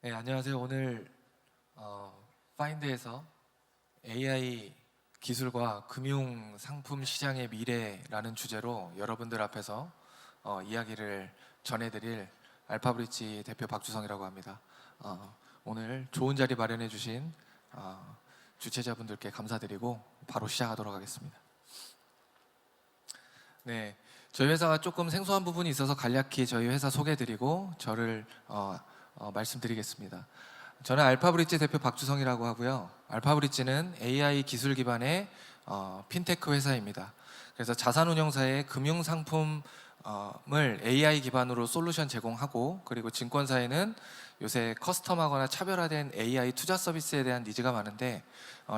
네, 안녕하세요. 오늘 파인드에서 AI 기술과 금융 상품 시장의 미래라는 주제로 여러분들 앞에서 이야기를 전해드릴 알파브릿지 대표 박주성이라고 합니다. 오늘 좋은 자리 마련해 주신 주최자분들께 감사드리고 바로 시작하도록 하겠습니다. 네, 저희 회사가 조금 생소한 부분이 있어서 간략히 저희 회사 소개해드리고 저를 말씀드리겠습니다. 저는 알파브릿지 대표 박주성이라고 하고요. 알파브릿지는 AI 기술 기반의 핀테크 회사입니다. 그래서 자산운용사의 금융상품을 AI 기반으로 솔루션 제공하고, 그리고 증권사에는 요새 커스텀하거나 차별화된 AI 투자 서비스에 대한 니즈가 많은데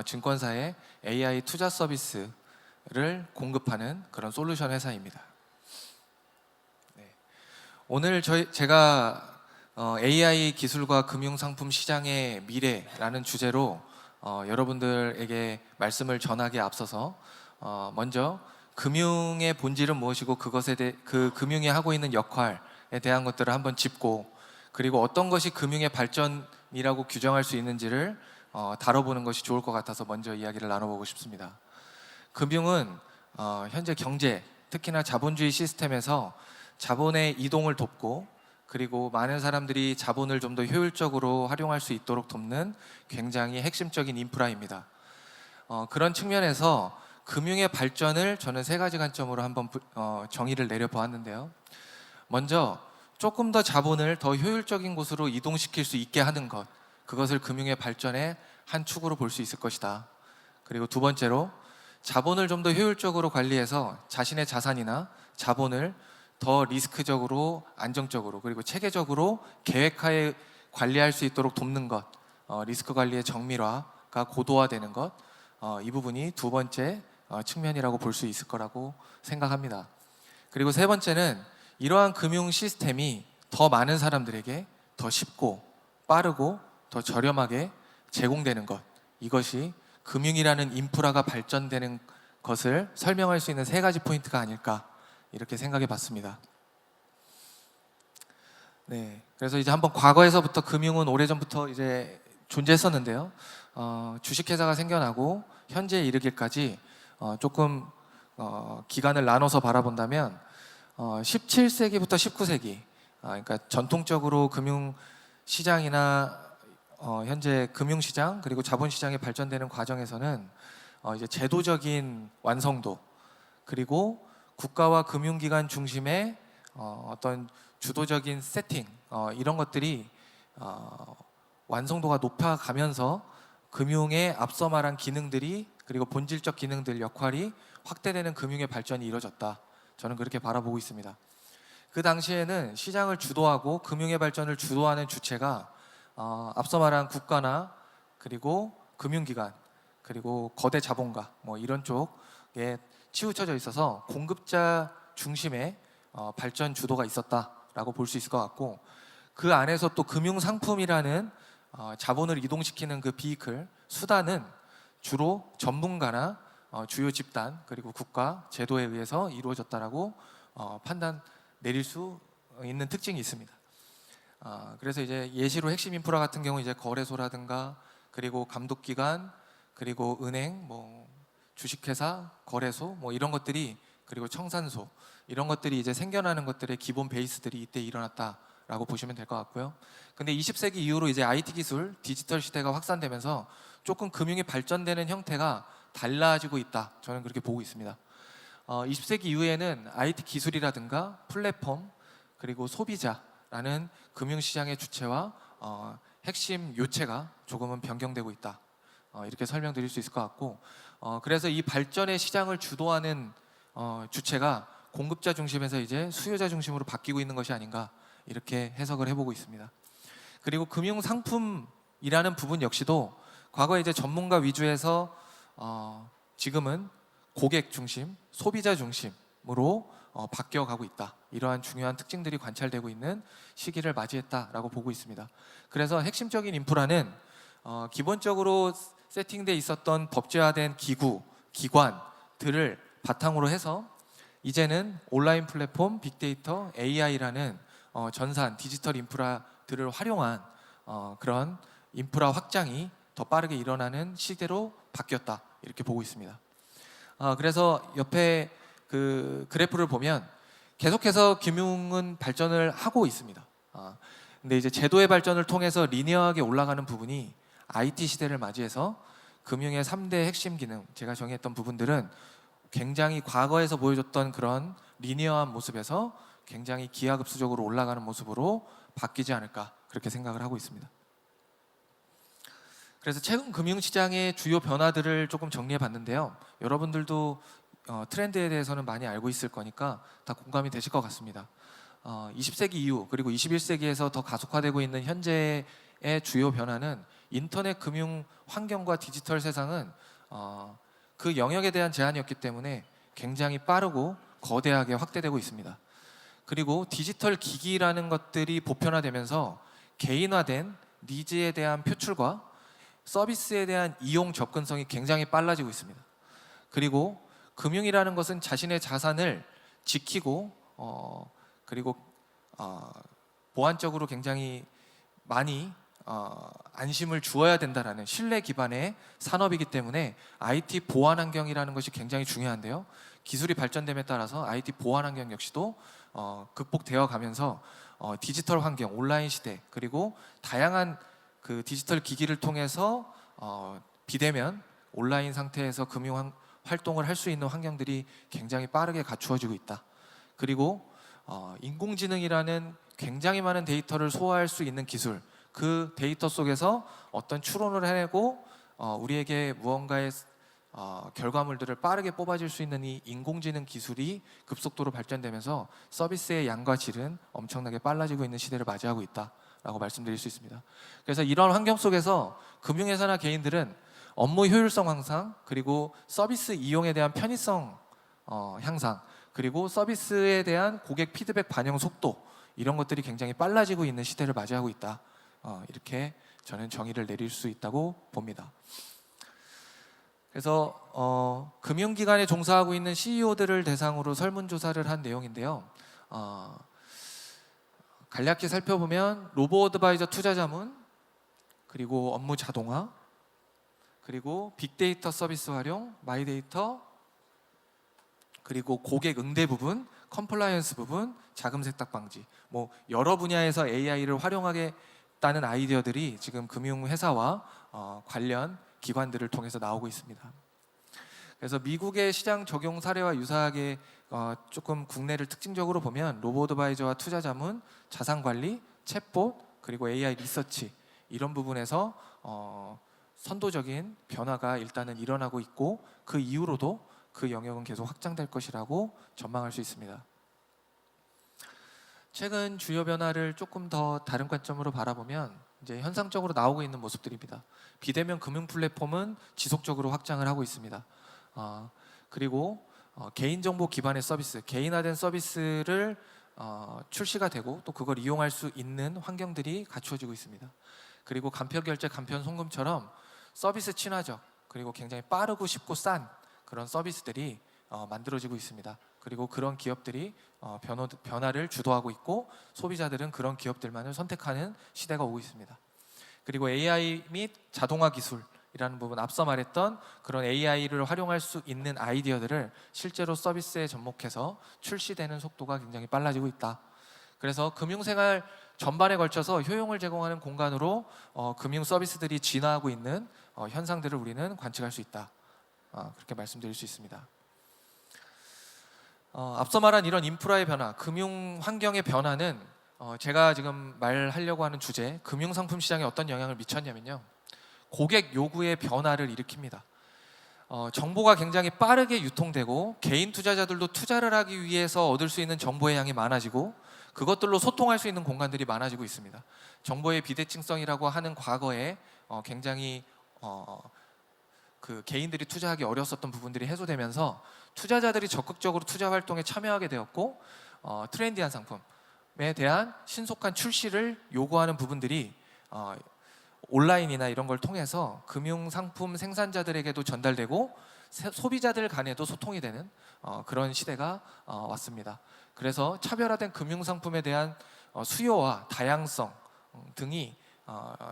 증권사에 AI 투자 서비스를 공급하는 그런 솔루션 회사입니다. 네. 오늘 제가 AI 기술과 금융상품 시장의 미래라는 주제로 여러분들에게 말씀을 전하기에 앞서서 먼저 금융의 본질은 무엇이고 그 금융이 하고 있는 역할에 대한 것들을 한번 짚고, 그리고 어떤 것이 금융의 발전이라고 규정할 수 있는지를 다뤄보는 것이 좋을 것 같아서 먼저 이야기를 나눠보고 싶습니다. 금융은 현재 경제, 특히나 자본주의 시스템에서 자본의 이동을 돕고, 그리고 많은 사람들이 자본을 좀 더 효율적으로 활용할 수 있도록 돕는 굉장히 핵심적인 인프라입니다. 그런 측면에서 금융의 발전을 저는 세 가지 관점으로 한번 정의를 내려보았는데요. 먼저 조금 더 자본을 더 효율적인 곳으로 이동시킬 수 있게 하는 것, 그것을 금융의 발전의 한 축으로 볼 수 있을 것이다. 그리고 두 번째로 자본을 좀 더 효율적으로 관리해서 자신의 자산이나 자본을 더 리스크적으로, 안정적으로, 그리고 체계적으로 계획하에 관리할 수 있도록 돕는 것, 리스크 관리의 정밀화가 고도화되는 것, 이 부분이 두 번째 측면이라고 볼 수 있을 거라고 생각합니다. 그리고 세 번째는 이러한 금융 시스템이 더 많은 사람들에게 더 쉽고 빠르고 더 저렴하게 제공되는 것, 이것이 금융이라는 인프라가 발전되는 것을 설명할 수 있는 세 가지 포인트가 아닐까, 이렇게 생각해 봤습니다. 네, 그래서 이제 한번 과거에서부터 금융은 오래전부터 이제 존재했었는데요. 주식회사가 생겨나고 현재에 이르기까지 조금 기간을 나눠서 바라본다면 17세기부터 19세기, 그러니까 전통적으로 금융시장이나 현재 금융시장 그리고 자본시장이 발전되는 과정에서는 이제 제도적인 완성도, 그리고 국가와 금융기관 중심의 어떤 주도적인 세팅, 이런 것들이 완성도가 높아가면서 금융의 앞서 말한 기능들이, 그리고 본질적 기능들, 역할이 확대되는 금융의 발전이 이루어졌다. 저는 그렇게 바라보고 있습니다. 그 당시에는 시장을 주도하고 금융의 발전을 주도하는 주체가 앞서 말한 국가나 그리고 금융기관, 그리고 거대 자본가, 이런 쪽에 치우쳐져 있어서 공급자 중심의 발전 주도가 있었다라고 볼 수 있을 것 같고, 그 안에서 또 금융상품이라는 자본을 이동시키는 그 비이클, 수단은 주로 전문가나 주요 집단, 그리고 국가 제도에 의해서 이루어졌다라고 판단 내릴 수 있는 특징이 있습니다. 그래서 이제 예시로 핵심 인프라 같은 경우 이제 거래소라든가, 그리고 감독기관, 그리고 은행, 주식회사, 거래소, 이런 것들이, 그리고 청산소, 이런 것들이 이제 생겨나는 것들의 기본 베이스들이 이때 일어났다라고 보시면 될 것 같고요. 근데 20세기 이후로 이제 IT 기술, 디지털 시대가 확산되면서 조금 금융이 발전되는 형태가 달라지고 있다. 저는 그렇게 보고 있습니다. 20세기 이후에는 IT 기술이라든가 플랫폼, 그리고 소비자라는 금융시장의 주체와 핵심 요체가 조금은 변경되고 있다. 이렇게 설명드릴 수 있을 것 같고, 그래서 이 발전의 시장을 주도하는 주체가 공급자 중심에서 이제 수요자 중심으로 바뀌고 있는 것이 아닌가, 이렇게 해석을 해보고 있습니다. 그리고 금융 상품이라는 부분 역시도 과거에 이제 전문가 위주에서 지금은 고객 중심, 소비자 중심으로 바뀌어가고 있다. 이러한 중요한 특징들이 관찰되고 있는 시기를 맞이했다라고 보고 있습니다. 그래서 핵심적인 인프라는 기본적으로 세팅돼 있었던 법제화된 기구, 기관들을 바탕으로 해서 이제는 온라인 플랫폼, 빅데이터, AI라는 전산, 디지털 인프라들을 활용한 그런 인프라 확장이 더 빠르게 일어나는 시대로 바뀌었다 이렇게 보고 있습니다. 그래서 옆에 그 그래프를 보면 계속해서 금융은 발전을 하고 있습니다. 근데 이제 제도의 발전을 통해서 리니어하게 올라가는 부분이 IT 시대를 맞이해서 금융의 3대 핵심 기능, 제가 정의했던 부분들은 굉장히 과거에서 보여줬던 그런 리니어한 모습에서 굉장히 기하급수적으로 올라가는 모습으로 바뀌지 않을까 그렇게 생각을 하고 있습니다. 그래서 최근 금융시장의 주요 변화들을 조금 정리해 봤는데요. 여러분들도 트렌드에 대해서는 많이 알고 있을 거니까 다 공감이 되실 것 같습니다. 20세기 이후 그리고 21세기에서 더 가속화되고 있는 현재의 주요 변화는 인터넷 금융 환경과 디지털 세상은 그 영역에 대한 제한이었기 때문에 굉장히 빠르고 거대하게 확대되고 있습니다. 그리고 디지털 기기라는 것들이 보편화되면서 개인화된 니즈에 대한 표출과 서비스에 대한 이용 접근성이 굉장히 빨라지고 있습니다. 그리고 금융이라는 것은 자신의 자산을 지키고 그리고 보안적으로 굉장히 많이 안심을 주어야 된다라는 신뢰 기반의 산업이기 때문에 IT 보안 환경이라는 것이 굉장히 중요한데요. 기술이 발전됨에 따라서 IT 보안 환경 역시도 극복되어 가면서 디지털 환경, 온라인 시대 그리고 다양한 그 디지털 기기를 통해서 비대면 온라인 상태에서 금융 활동을 할 수 있는 환경들이 굉장히 빠르게 갖추어지고 있다. 그리고 인공지능이라는 굉장히 많은 데이터를 소화할 수 있는 기술, 그 데이터 속에서 어떤 추론을 해내고 우리에게 무언가의 결과물들을 빠르게 뽑아줄 수 있는 이 인공지능 기술이 급속도로 발전되면서 서비스의 양과 질은 엄청나게 빨라지고 있는 시대를 맞이하고 있다라고 말씀드릴 수 있습니다. 그래서 이런 환경 속에서 금융회사나 개인들은 업무 효율성 향상, 그리고 서비스 이용에 대한 편의성 향상, 그리고 서비스에 대한 고객 피드백 반영 속도, 이런 것들이 굉장히 빨라지고 있는 시대를 맞이하고 있다. 이렇게 저는 정의를 내릴 수 있다고 봅니다. 그래서 금융기관에 종사하고 있는 CEO들을 대상으로 설문조사를 한 내용인데요. 간략히 살펴보면 로보어드바이저 투자 자문, 그리고 업무 자동화, 그리고 빅데이터 서비스 활용, 마이데이터, 그리고 고객 응대 부분, 컴플라이언스 부분, 자금 세탁 방지, 뭐 여러 분야에서 AI를 활용하겠다는 아이디어들이 지금 금융회사와 관련 기관들을 통해서 나오고 있습니다. 그래서 미국의 시장 적용 사례와 유사하게 조금 국내를 특징적으로 보면 로보어드바이저와 투자 자문, 자산 관리, 챗봇, 그리고 AI 리서치, 이런 부분에서 선도적인 변화가 일단은 일어나고 있고, 그 이후로도 그 영역은 계속 확장될 것이라고 전망할 수 있습니다. 최근 주요 변화를 조금 더 다른 관점으로 바라보면 이제 현상적으로 나오고 있는 모습들입니다. 비대면 금융 플랫폼은 지속적으로 확장을 하고 있습니다. 그리고 개인정보 기반의 서비스, 개인화된 서비스를 출시가 되고 또 그걸 이용할 수 있는 환경들이 갖추어지고 있습니다. 그리고 간편결제, 간편송금처럼 서비스 친화적, 그리고 굉장히 빠르고 쉽고 싼 그런 서비스들이 만들어지고 있습니다. 그리고 그런 기업들이 변화를 주도하고 있고, 소비자들은 그런 기업들만을 선택하는 시대가 오고 있습니다. 그리고 AI 및 자동화 기술이라는 부분, 앞서 말했던 그런 AI를 활용할 수 있는 아이디어들을 실제로 서비스에 접목해서 출시되는 속도가 굉장히 빨라지고 있다. 그래서 금융생활 전반에 걸쳐서 효용을 제공하는 공간으로 금융 서비스들이 진화하고 있는 현상들을 우리는 관측할 수 있다. 그렇게 말씀드릴 수 있습니다. 앞서 말한 이런 인프라의 변화, 금융 환경의 변화는 제가 지금 말하려고 하는 주제, 금융상품 시장에 어떤 영향을 미쳤냐면요, 고객 요구의 변화를 일으킵니다. 정보가 굉장히 빠르게 유통되고, 개인 투자자들도 투자를 하기 위해서 얻을 수 있는 정보의 양이 많아지고, 그것들로 소통할 수 있는 공간들이 많아지고 있습니다. 정보의 비대칭성이라고 하는 과거에 굉장히 그 개인들이 투자하기 어려웠었던 부분들이 해소되면서 투자자들이 적극적으로 투자 활동에 참여하게 되었고, 트렌디한 상품에 대한 신속한 출시를 요구하는 부분들이 온라인이나 이런 걸 통해서 금융 상품 생산자들에게도 전달되고 소비자들 간에도 소통이 되는 그런 시대가 왔습니다. 그래서 차별화된 금융 상품에 대한 수요와 다양성 등이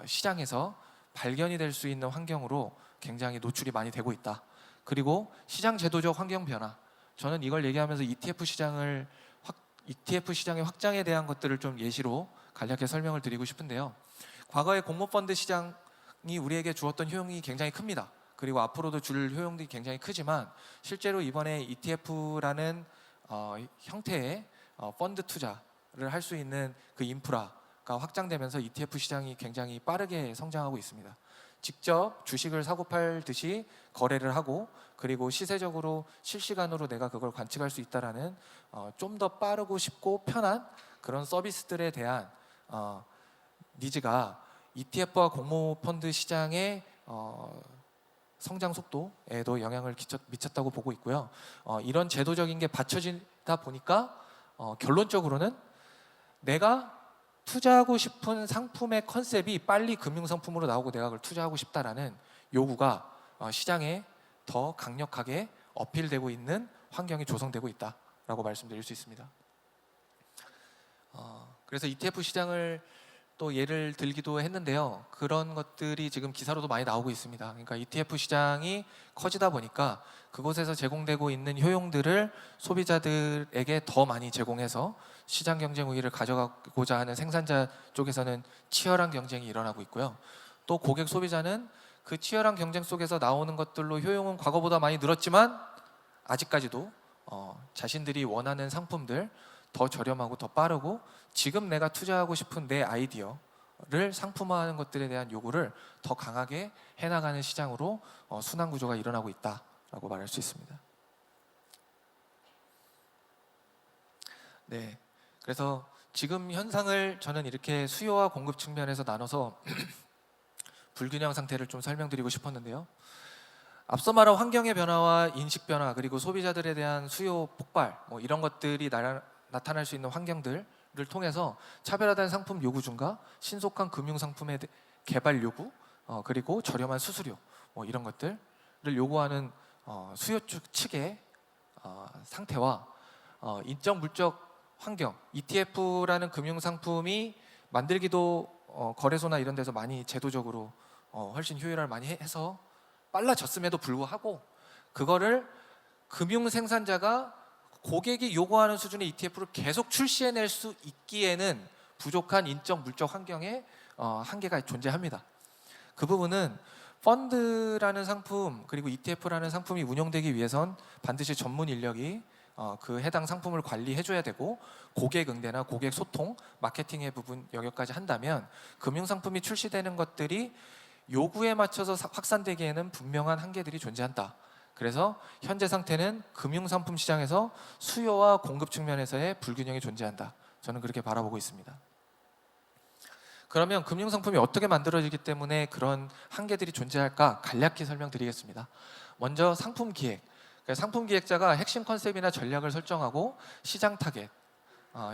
시장에서 발견이 될 수 있는 환경으로 굉장히 노출이 많이 되고 있다. 그리고 시장 제도적 환경 변화. 저는 이걸 얘기하면서 ETF 시장의 확장에 대한 것들을 좀 예시로 간략히 설명을 드리고 싶은데요. 과거의 공모펀드 시장이 우리에게 주었던 효용이 굉장히 큽니다. 그리고 앞으로도 줄 효용들이 굉장히 크지만 실제로 이번에 ETF라는 형태의 펀드 투자를 할 수 있는 그 인프라가 확장되면서 ETF 시장이 굉장히 빠르게 성장하고 있습니다. 직접 주식을 사고 팔듯이 거래를 하고 그리고 시세적으로 실시간으로 내가 그걸 관측할 수 있다라는 좀 더 빠르고 쉽고 편한 그런 서비스들에 대한 니즈가 ETF와 공모펀드 시장의 성장 속도에도 영향을 미쳤다고 보고 있고요. 이런 제도적인 게 받쳐지다 보니까 결론적으로는 내가 투자하고 싶은 상품의 컨셉이 빨리 금융상품으로 나오고 내가 그걸 투자하고 싶다라는 요구가 시장에 더 강력하게 어필되고 있는 환경이 조성되고 있다라고 말씀드릴 수 있습니다. 그래서 ETF 시장을 또 예를 들기도 했는데요. 그런 것들이 지금 기사로도 많이 나오고 있습니다. 그러니까 ETF 시장이 커지다 보니까 그곳에서 제공되고 있는 효용들을 소비자들에게 더 많이 제공해서 시장 경쟁 우위를 가져가고자 하는 생산자 쪽에서는 치열한 경쟁이 일어나고 있고요. 또 고객 소비자는 그 치열한 경쟁 속에서 나오는 것들로 효용은 과거보다 많이 늘었지만 아직까지도 자신들이 원하는 상품들 더 저렴하고 더 빠르고 지금 내가 투자하고 싶은 내 아이디어를 상품화하는 것들에 대한 요구를 더 강하게 해나가는 시장으로 순환 구조가 일어나고 있다라고 말할 수 있습니다. 네, 그래서 지금 현상을 저는 이렇게 수요와 공급 측면에서 나눠서 불균형 상태를 좀 설명드리고 싶었는데요. 앞서 말한 환경의 변화와 인식 변화 그리고 소비자들에 대한 수요 폭발 이런 것들이 나타날 수 있는 환경들을 통해서 차별화된 상품 요구 증가, 신속한 금융 상품의 개발 요구, 그리고 저렴한 수수료 이런 것들을 요구하는 수요 측의 상태와 인적 물적 환경, ETF라는 금융 상품이 만들기도 거래소나 이런 데서 많이 제도적으로 훨씬 효율화를 많이 해서 빨라졌음에도 불구하고 그거를 금융 생산자가 고객이 요구하는 수준의 ETF를 계속 출시해낼 수 있기에는 부족한 인적 물적 환경에 한계가 존재합니다. 그 부분은 펀드라는 상품 그리고 ETF라는 상품이 운영되기 위해선 반드시 전문 인력이 그 해당 상품을 관리해줘야 되고 고객 응대나 고객 소통, 마케팅의 부분 영역까지 한다면 금융상품이 출시되는 것들이 요구에 맞춰서 확산되기에는 분명한 한계들이 존재한다. 그래서 현재 상태는 금융상품 시장에서 수요와 공급 측면에서의 불균형이 존재한다. 저는 그렇게 바라보고 있습니다. 그러면 금융상품이 어떻게 만들어지기 때문에 그런 한계들이 존재할까 간략히 설명드리겠습니다. 먼저 상품 기획. 상품 기획자가 핵심 컨셉이나 전략을 설정하고 시장 타겟,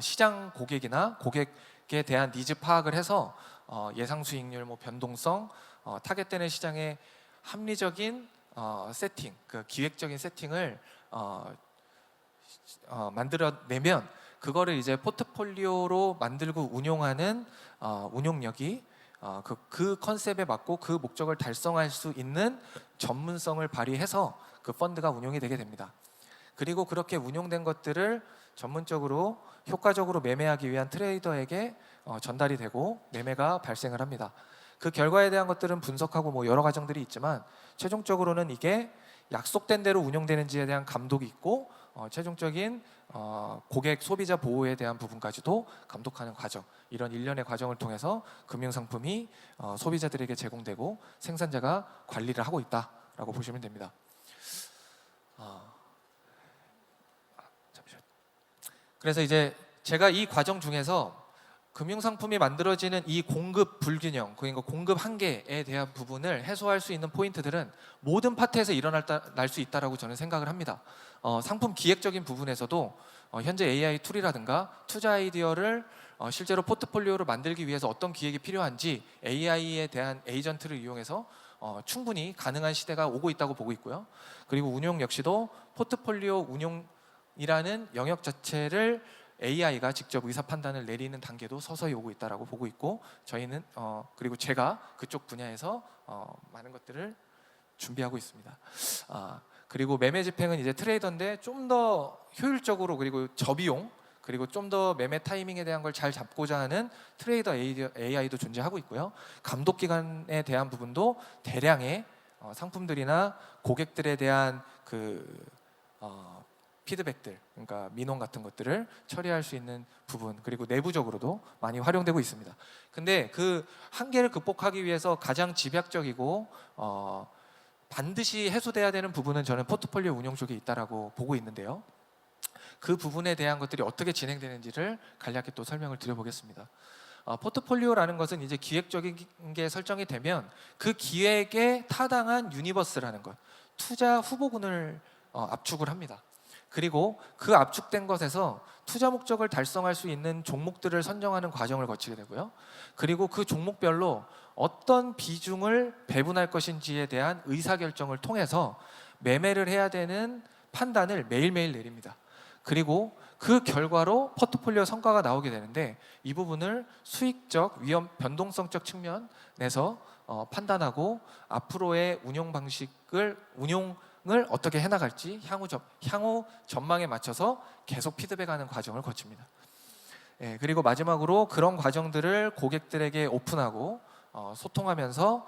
시장 고객이나 고객에 대한 니즈 파악을 해서 예상 수익률, 변동성, 타겟되는 시장의 합리적인 세팅, 그 기획적인 세팅을 만들어내면 그거를 이제 포트폴리오로 만들고 운용하는 운용력이 그 컨셉에 맞고 그 목적을 달성할 수 있는 전문성을 발휘해서 그 펀드가 운용이 되게 됩니다. 그리고 그렇게 운용된 것들을 전문적으로 효과적으로 매매하기 위한 트레이더에게 전달이 되고 매매가 발생을 합니다. 그 결과에 대한 것들은 분석하고 여러 과정들이 있지만 최종적으로는 이게 약속된 대로 운영되는지에 대한 감독이 있고 최종적인 고객 소비자 보호에 대한 부분까지도 감독하는 과정, 이런 일련의 과정을 통해서 금융상품이 소비자들에게 제공되고 생산자가 관리를 하고 있다라고 보시면 됩니다. 그래서 이제 제가 이 과정 중에서 금융상품이 만들어지는 이 공급 불균형, 그러니까 공급 한계에 대한 부분을 해소할 수 있는 포인트들은 모든 파트에서 날 수 있다라고 저는 생각을 합니다. 상품 기획적인 부분에서도 현재 AI 툴이라든가 투자 아이디어를 실제로 포트폴리오를 만들기 위해서 어떤 기획이 필요한지 AI에 대한 에이전트를 이용해서 충분히 가능한 시대가 오고 있다고 보고 있고요. 그리고 운용 역시도 포트폴리오 운용이라는 영역 자체를 AI가 직접 의사 판단을 내리는 단계도 서서히 오고 있다라고 보고 있고, 저희는 그리고 제가 그쪽 분야에서 많은 것들을 준비하고 있습니다. 그리고 매매 집행은 이제 트레이더인데 좀 더 효율적으로, 그리고 저비용, 그리고 좀 더 매매 타이밍에 대한 걸 잘 잡고자 하는 트레이더 AI도 존재하고 있고요. 감독 기관에 대한 부분도 대량의 상품들이나 고객들에 대한 피드백들, 그러니까 민원 같은 것들을 처리할 수 있는 부분, 그리고 내부적으로도 많이 활용되고 있습니다. 근데 그 한계를 극복하기 위해서 가장 집약적이고 반드시 해소돼야 되는 부분은 저는 포트폴리오 운영 쪽에 있다라고 보고 있는데요. 그 부분에 대한 것들이 어떻게 진행되는지를 간략히 또 설명을 드려보겠습니다. 포트폴리오라는 것은 이제 기획적인 게 설정이 되면 그 기획에 타당한 유니버스라는 것, 투자 후보군을 압축을 합니다. 그리고 그 압축된 것에서 투자 목적을 달성할 수 있는 종목들을 선정하는 과정을 거치게 되고요. 그리고 그 종목별로 어떤 비중을 배분할 것인지에 대한 의사결정을 통해서 매매를 해야 되는 판단을 매일매일 내립니다. 그리고 그 결과로 포트폴리오 성과가 나오게 되는데, 이 부분을 수익적, 위험, 변동성적 측면에서 판단하고 앞으로의 운용을 어떻게 해나갈지 향후 전망에 맞춰서 계속 피드백하는 과정을 거칩니다. 그리고 마지막으로 그런 과정들을 고객들에게 오픈하고 소통하면서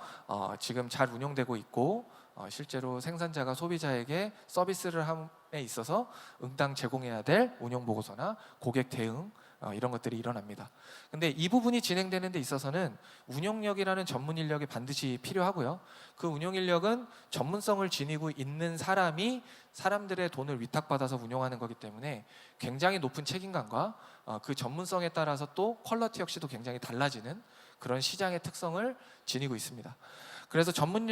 지금 잘 운영되고 있고, 실제로 생산자가 소비자에게 서비스를 함에 있어서 응당 제공해야 될 운영 보고서나 고객 대응, 이런 것들이 일어납니다. 근데 이 부분이 진행되는 데 있어서는 운영력이라는 전문 인력이 반드시 필요하고요. 그 운영 인력은 전문성을 지니고 있는 사람이 사람들의 돈을 위탁받아서 운영하는 거기 때문에 굉장히 높은 책임감과 그 전문성에 따라서 또 퀄리티 역시도 굉장히 달라지는 그런 시장의 특성을 지니고 있습니다. 그래서 전문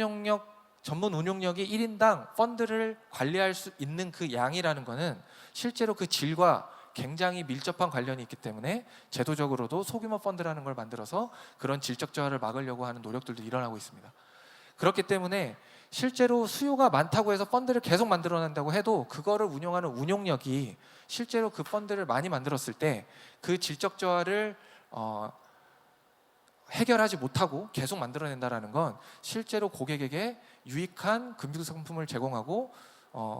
운용력이 1인당 펀드를 관리할 수 있는 그 양이라는 것은 실제로 그 질과 굉장히 밀접한 관련이 있기 때문에 제도적으로도 소규모 펀드라는 걸 만들어서 그런 질적 저하를 막으려고 하는 노력들도 일어나고 있습니다. 그렇기 때문에 실제로 수요가 많다고 해서 펀드를 계속 만들어낸다고 해도 그거를 운영하는 운용력이 실제로 그 펀드를 많이 만들었을 때 그 질적 저하를 해결하지 못하고 계속 만들어낸다는 건 실제로 고객에게 유익한 금융상품을 제공하고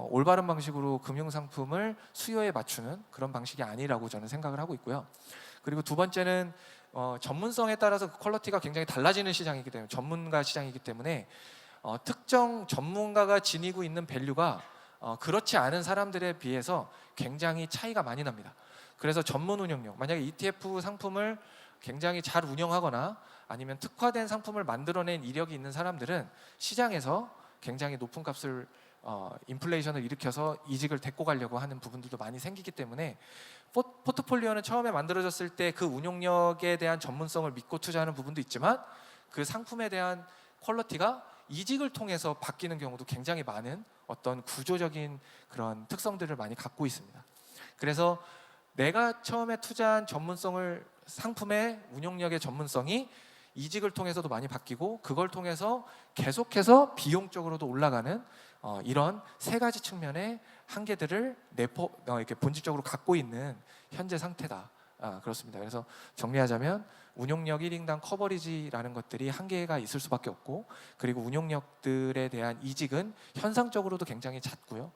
올바른 방식으로 금융상품을 수요에 맞추는 그런 방식이 아니라고 저는 생각을 하고 있고요. 그리고 두 번째는 전문성에 따라서 그 퀄리티가 굉장히 달라지는 시장이기 때문에, 전문가 시장이기 때문에 특정 전문가가 지니고 있는 밸류가 그렇지 않은 사람들에 비해서 굉장히 차이가 많이 납니다. 그래서 전문 운영력, 만약에 ETF 상품을 굉장히 잘 운영하거나 아니면 특화된 상품을 만들어낸 이력이 있는 사람들은 시장에서 굉장히 높은 값을 인플레이션을 일으켜서 이직을 데리고 가려고 하는 부분들도 많이 생기기 때문에 포트폴리오는 처음에 만들어졌을 때 그 운용력에 대한 전문성을 믿고 투자하는 부분도 있지만 그 상품에 대한 퀄리티가 이직을 통해서 바뀌는 경우도 굉장히 많은 어떤 구조적인 그런 특성들을 많이 갖고 있습니다. 그래서 내가 처음에 투자한 상품의 운용력의 전문성이 이직을 통해서도 많이 바뀌고, 그걸 통해서 계속해서 비용적으로도 올라가는 이런 세 가지 측면의 한계들을 이렇게 본질적으로 갖고 있는 현재 상태다. 그렇습니다. 그래서 정리하자면 운용력 1인당 커버리지라는 것들이 한계가 있을 수밖에 없고, 그리고 운용력들에 대한 이직은 현상적으로도 굉장히 잦고요.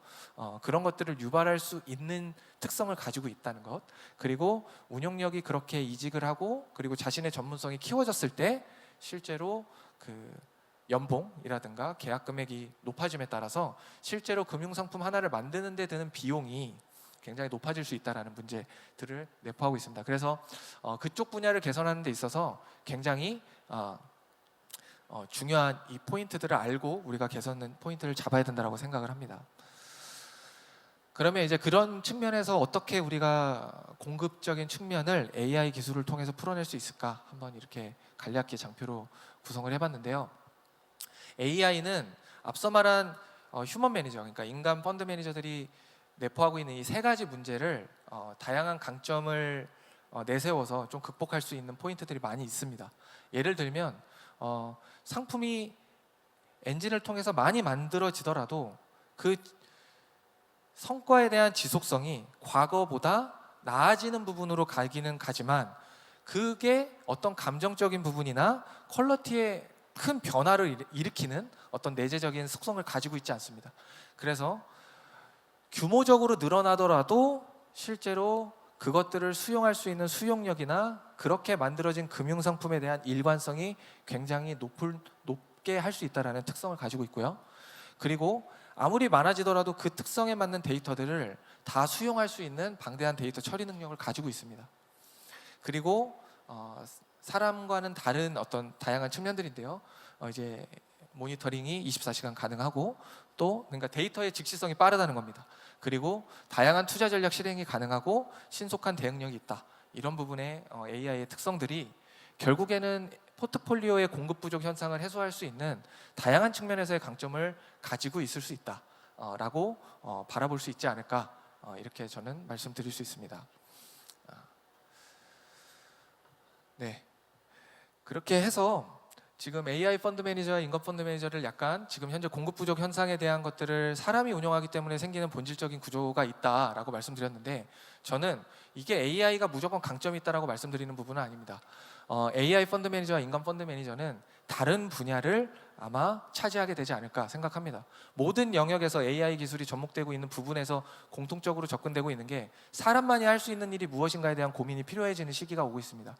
그런 것들을 유발할 수 있는 특성을 가지고 있다는 것, 그리고 운용력이 그렇게 이직을 하고 그리고 자신의 전문성이 키워졌을 때 실제로 그 연봉이라든가 계약 금액이 높아짐에 따라서 실제로 금융상품 하나를 만드는 데 드는 비용이 굉장히 높아질 수 있다는 문제들을 내포하고 있습니다. 그래서 그쪽 분야를 개선하는 데 있어서 굉장히 중요한 이 포인트들을 알고 우리가 개선 포인트를 잡아야 된다고 생각을 합니다. 그러면 이제 그런 측면에서 어떻게 우리가 공급적인 측면을 AI 기술을 통해서 풀어낼 수 있을까, 한번 이렇게 간략히 장표로 구성을 해봤는데요. AI는 앞서 말한 휴먼 매니저, 그러니까 인간 펀드 매니저들이 내포하고 있는 이 세 가지 문제를 다양한 강점을 내세워서 좀 극복할 수 있는 포인트들이 많이 있습니다. 예를 들면 상품이 엔진을 통해서 많이 만들어지더라도 그 성과에 대한 지속성이 과거보다 나아지는 부분으로 가기는 가지만 그게 어떤 감정적인 부분이나 퀄리티에 큰 변화를 일으키는 어떤 내재적인 속성을 가지고 있지 않습니다. 그래서 규모적으로 늘어나더라도 실제로 그것들을 수용할 수 있는 수용력이나 그렇게 만들어진 금융상품에 대한 일관성이 굉장히 높게 할 수 있다는 특성을 가지고 있고요. 그리고 아무리 많아지더라도 그 특성에 맞는 데이터들을 다 수용할 수 있는 방대한 데이터 처리 능력을 가지고 있습니다. 그리고 사람과는 다른 어떤 다양한 측면들인데요. 이제 모니터링이 24시간 가능하고 또 그러니까 데이터의 즉시성이 빠르다는 겁니다. 그리고 다양한 투자 전략 실행이 가능하고 신속한 대응력이 있다. 이런 부분의 AI의 특성들이 결국에는 포트폴리오의 공급 부족 현상을 해소할 수 있는 다양한 측면에서의 강점을 가지고 있을 수 있다라고 바라볼 수 있지 않을까 이렇게 저는 말씀드릴 수 있습니다. 네, 그렇게 해서 지금 AI 펀드 매니저와 인건 펀드 매니저를 약간 지금 현재 공급 부족 현상에 대한 것들을 사람이 운영하기 때문에 생기는 본질적인 구조가 있다라고 말씀드렸는데 저는 이게 AI가 무조건 강점이 있다라고 말씀드리는 부분은 아닙니다. AI 펀드 매니저와 인건 펀드 매니저는 다른 분야를 아마 차지하게 되지 않을까 생각합니다. 모든 영역에서 AI 기술이 접목되고 있는 부분에서 공통적으로 접근되고 있는 게 사람만이 할 수 있는 일이 무엇인가에 대한 고민이 필요해지는 시기가 오고 있습니다.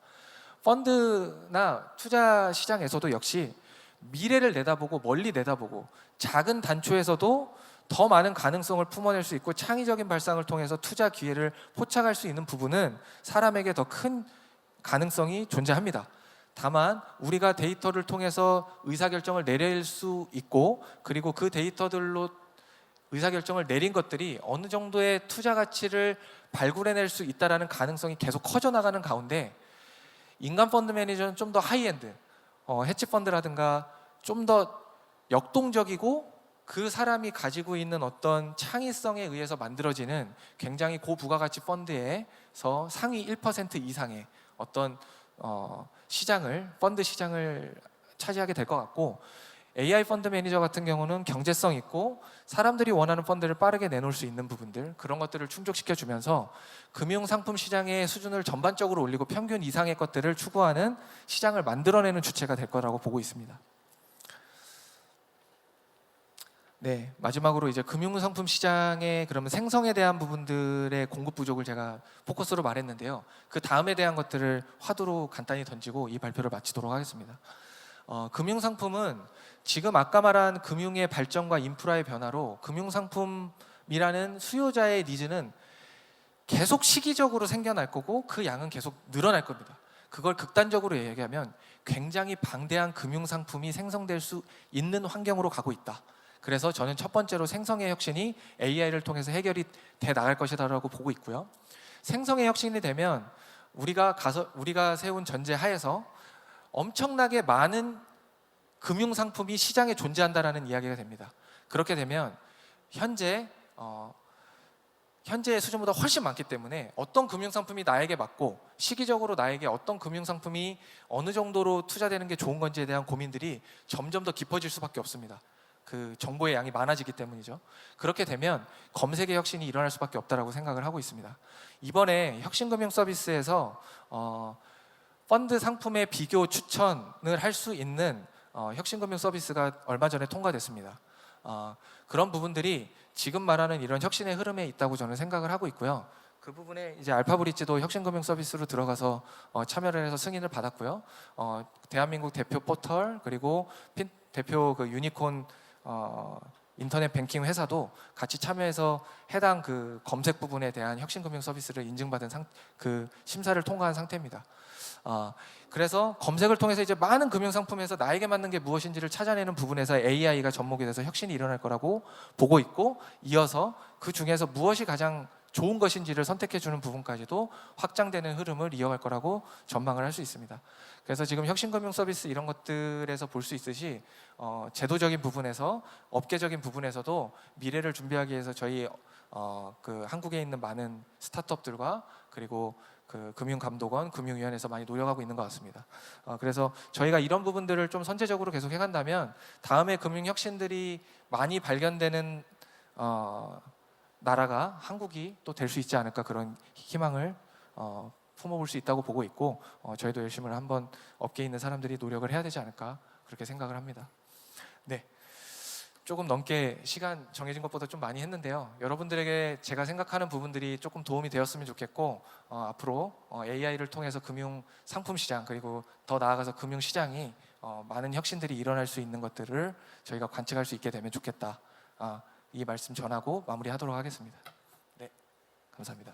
펀드나 투자 시장에서도 역시 미래를 내다보고 멀리 내다보고 작은 단초에서도 더 많은 가능성을 품어낼 수 있고 창의적인 발상을 통해서 투자 기회를 포착할 수 있는 부분은 사람에게 더 큰 가능성이 존재합니다. 다만 우리가 데이터를 통해서 의사결정을 내릴 수 있고 그리고 그 데이터들로 의사결정을 내린 것들이 어느 정도의 투자 가치를 발굴해낼 수 있다는 가능성이 계속 커져나가는 가운데 인간 펀드 매니저는 좀 더 하이엔드, 헤지 펀드라든가 좀 더 역동적이고 그 사람이 가지고 있는 어떤 창의성에 의해서 만들어지는 굉장히 고부가가치 펀드에서 상위 1% 이상의 어떤 펀드 시장을 차지하게 될 것 같고 AI 펀드 매니저 같은 경우는 경제성 있고 사람들이 원하는 펀드를 빠르게 내놓을 수 있는 부분들 그런 것들을 충족시켜 주면서 금융상품 시장의 수준을 전반적으로 올리고 평균 이상의 것들을 추구하는 시장을 만들어내는 주체가 될 거라고 보고 있습니다. 네, 마지막으로 이제 금융상품 시장의 그러면 생성에 대한 부분들의 공급 부족을 제가 포커스로 말했는데요. 그 다음에 대한 것들을 화두로 간단히 던지고 이 발표를 마치도록 하겠습니다. 금융상품은 지금 아까 말한 금융의 발전과 인프라의 변화로 금융상품이라는 수요자의 니즈는 계속 시기적으로 생겨날 거고 그 양은 계속 늘어날 겁니다. 그걸 극단적으로 얘기하면 굉장히 방대한 금융상품이 생성될 수 있는 환경으로 가고 있다. 그래서 저는 첫 번째로 생성의 혁신이 AI를 통해서 해결이 돼 나갈 것이다라고 보고 있고요. 생성의 혁신이 되면 우리가 세운 전제 하에서 엄청나게 많은 금융 상품이 시장에 존재한다라는 이야기가 됩니다. 그렇게 되면 현재의 수준보다 훨씬 많기 때문에 어떤 금융 상품이 나에게 맞고 시기적으로 나에게 어떤 금융 상품이 어느 정도로 투자되는 게 좋은 건지에 대한 고민들이 점점 더 깊어질 수밖에 없습니다. 그 정보의 양이 많아지기 때문이죠. 그렇게 되면 검색의 혁신이 일어날 수밖에 없다라고 생각을 하고 있습니다. 이번에 혁신금융 서비스에서 펀드 상품의 비교 추천을 할 수 있는 혁신금융 서비스가 얼마 전에 통과됐습니다. 그런 부분들이 지금 말하는 이런 혁신의 흐름에 있다고 저는 생각을 하고 있고요. 그 부분에 이제 알파브릿지도 혁신금융 서비스로 들어가서 참여를 해서 승인을 받았고요. 대한민국 대표 포털 그리고 대표 그 유니콘 인터넷 뱅킹 회사도 같이 참여해서 해당 그 검색 부분에 대한 혁신금융 서비스를 인증받은 그 심사를 통과한 상태입니다. 그래서 검색을 통해서 이제 많은 금융 상품에서 나에게 맞는 게 무엇인지를 찾아내는 부분에서 AI가 접목이 돼서 혁신이 일어날 거라고 보고 있고 이어서 그 중에서 무엇이 가장 좋은 것인지를 선택해 주는 부분까지도 확장되는 흐름을 이어갈 거라고 전망을 할 수 있습니다. 그래서 지금 혁신금융 서비스 이런 것들에서 볼 수 있듯이 제도적인 부분에서 업계적인 부분에서도 미래를 준비하기 위해서 저희 그 한국에 있는 많은 스타트업들과 그리고 그 금융감독원, 금융위원회에서 많이 노력하고 있는 것 같습니다. 그래서 저희가 이런 부분들을 좀 선제적으로 계속 해간다면 다음에 금융혁신들이 많이 발견되는 나라가 한국이 또 될 수 있지 않을까 그런 희망을 품어볼 수 있다고 보고 있고 저희도 열심히 한번 업계에 있는 사람들이 노력을 해야 되지 않을까 그렇게 생각을 합니다. 네, 조금 넘게 시간 정해진 것보다 좀 많이 했는데요. 여러분들에게 제가 생각하는 부분들이 조금 도움이 되었으면 좋겠고 앞으로 AI를 통해서 금융 상품 시장 그리고 더 나아가서 금융 시장이 많은 혁신들이 일어날 수 있는 것들을 저희가 관측할 수 있게 되면 좋겠다. 이 말씀 전하고 마무리하도록 하겠습니다. 네, 감사합니다.